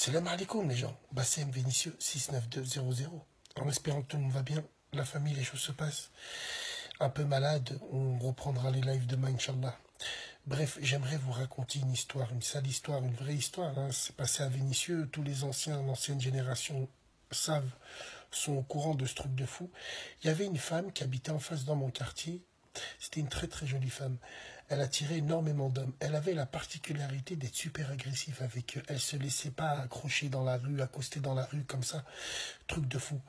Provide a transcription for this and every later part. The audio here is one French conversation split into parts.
Salam alaikum les gens, Bassem Vénitieux 69200. En espérant que tout le monde va bien, la famille, les choses se passent. Un peu malade, on reprendra les lives demain, Inch'Allah. Bref, j'aimerais vous raconter une histoire, une sale histoire, une vraie histoire. Hein. C'est passé à Vénitieux, tous les anciens, l'ancienne génération savent, sont au courant de ce truc de fou. Il y avait une femme qui habitait en face dans mon quartier. C'était une très très jolie femme. Elle attirait énormément d'hommes. Elle avait la particularité d'être super agressive avec eux. Elle se laissait pas accrocher dans la rue, accoster dans la rue comme ça. Truc de fou.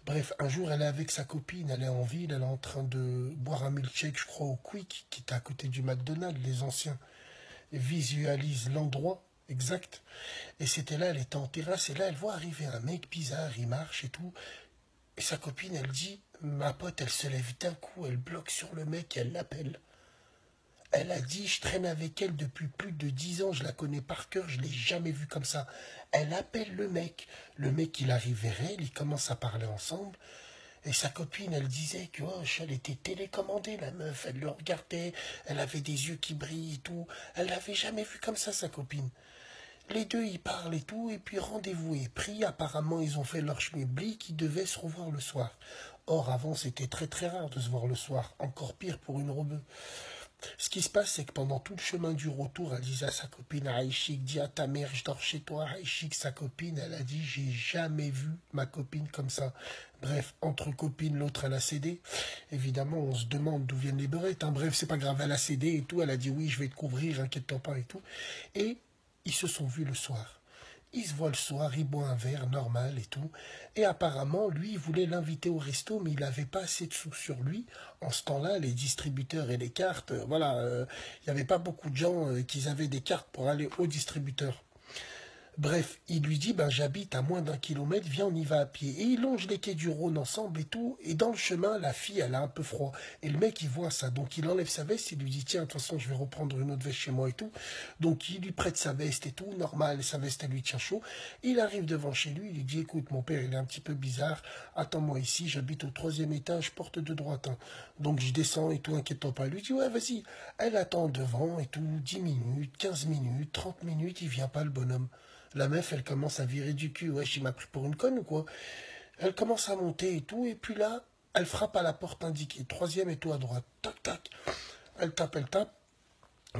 Bref, un jour, elle est avec sa copine, elle est en ville, elle est en train de boire un milkshake, je crois, au Quick, qui est à côté du McDonald's. Les anciens visualisent l'endroit exact. Et c'était là, elle était en terrasse, et là, elle voit arriver un mec bizarre, il marche et tout. Et sa copine, elle dit, ma pote, elle se lève d'un coup, elle bloque sur le mec, elle l'appelle. Elle a dit, je traîne avec elle depuis plus de 10 ans, je la connais par cœur, je ne l'ai jamais vue comme ça. Elle appelle le mec, il arrive vers elle, ils commencent à parler ensemble. Et sa copine, elle disait que oh, elle était télécommandée, la meuf, elle le regardait, elle avait des yeux qui brillent et tout. Elle l'avait jamais vue comme ça, sa copine. Les deux, ils parlent et tout, et puis rendez-vous est pris. Apparemment, ils ont fait leur schmilblick, ils devaient se revoir le soir. Or, avant, c'était très très rare de se voir le soir. Encore pire pour une rebeu. Ce qui se passe, c'est que pendant tout le chemin du retour, elle disait à sa copine Aïchik, dis à ta mère, je dors chez toi. Aïchik, sa copine, elle a dit, j'ai jamais vu ma copine comme ça. Bref, entre copines, l'autre, elle a cédé. Évidemment, on se demande d'où viennent les beurettes. Hein. Bref, c'est pas grave, elle a cédé et tout. Elle a dit, oui, je vais te couvrir, inquiète-toi pas et tout. Et ils se sont vus le soir. Il se voit le soir, il boit un verre normal et tout. Et apparemment, lui, il voulait l'inviter au resto, mais il n'avait pas assez de sous sur lui. En ce temps-là, les distributeurs et les cartes, voilà, il n'y avait pas beaucoup de gens qui avaient des cartes pour aller au distributeur. Bref, il lui dit, ben, j'habite à moins d'1 kilomètre, viens, on y va à pied. Et ils longent les quais du Rhône ensemble et tout. Et dans le chemin, la fille, elle a un peu froid. Et le mec, il voit ça. Donc, il enlève sa veste, il lui dit, tiens, de toute façon, je vais reprendre une autre veste chez moi et tout. Donc, il lui prête sa veste et tout, normal, sa veste, elle lui tient chaud. Il arrive devant chez lui, il lui dit, écoute, mon père, il est un petit peu bizarre. Attends-moi ici, j'habite au 3e étage, porte de droite. Hein. Donc, je descends et tout, inquiète-toi pas. Il lui dit, ouais, vas-y. Elle attend devant et tout, 10 minutes, 15 minutes, 30 minutes, il vient pas, le bonhomme. La meuf, elle commence à virer du cul. Wesh, il m'a pris pour une conne ou quoi? Elle commence à monter et tout. Et puis là, elle frappe à la porte indiquée. 3e et tout à droite. Tac, tac. Elle tape, elle tape.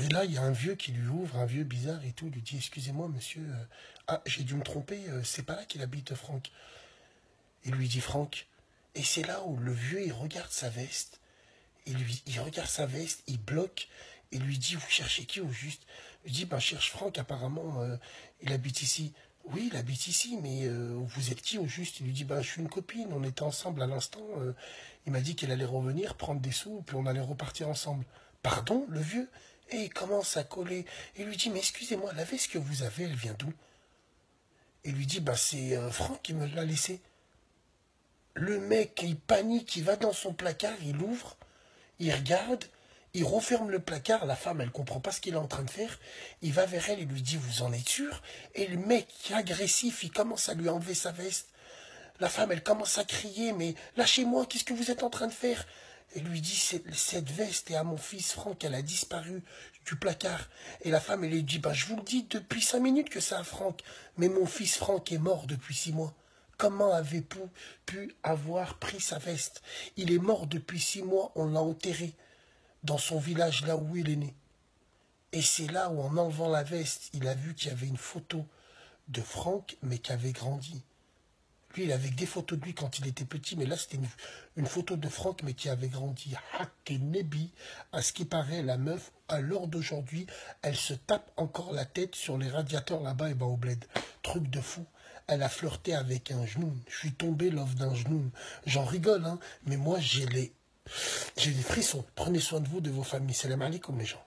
Et là, il y a un vieux qui lui ouvre, un vieux bizarre et tout. Il lui dit, excusez-moi, monsieur. Ah, j'ai dû me tromper. C'est pas là qu'il habite, Franck. Il lui dit, Franck. Et c'est là où le vieux, il regarde sa veste. Il regarde sa veste, il bloque. Et lui dit, vous cherchez qui au juste? Il dit, ben, cherche Franck, apparemment, il habite ici. Oui, il habite ici, mais vous êtes qui au juste? Il lui dit, ben, je suis une copine, on était ensemble à l'instant. Il m'a dit qu'elle allait revenir, prendre des sous, puis on allait repartir ensemble. Pardon, le vieux? Et il commence à coller. Il lui dit, mais excusez-moi, la veste que vous avez, elle vient d'où? Il lui dit, ben, c'est Franck qui me l'a laissée. Le mec, il panique, il va dans son placard, il ouvre, il regarde. Il referme le placard, la femme, elle comprend pas ce qu'il est en train de faire. Il va vers elle, il lui dit, vous en êtes sûr? Et le mec, agressif, il commence à lui enlever sa veste. La femme, elle commence à crier, mais lâchez-moi, qu'est-ce que vous êtes en train de faire? Et lui dit, cette veste est à mon fils Franck, elle a disparu du placard. Et la femme, elle lui dit, bah, je vous le dis depuis 5 minutes que c'est à Franck. Mais mon fils Franck est mort depuis 6 mois. Comment avez-vous pu avoir pris sa veste? Il est mort depuis 6 mois, on l'a enterré dans son village, là où il est né. Et c'est là où, en enlevant la veste, il a vu qu'il y avait une photo de Franck, mais qui avait grandi. Lui, il avait que des photos de lui quand il était petit, mais là, c'était une photo de Franck, mais qui avait grandi. Hak et Nebi, à ce qui paraît, la meuf, à l'heure d'aujourd'hui, elle se tape encore la tête sur les radiateurs là-bas, et ben au bled. Truc de fou. Elle a flirté avec un genou. Je suis tombé l'offre d'un genou. J'en rigole, hein, mais moi, j'ai des frissons. Prenez soin de vous, de vos familles. Salam alaikum, les gens.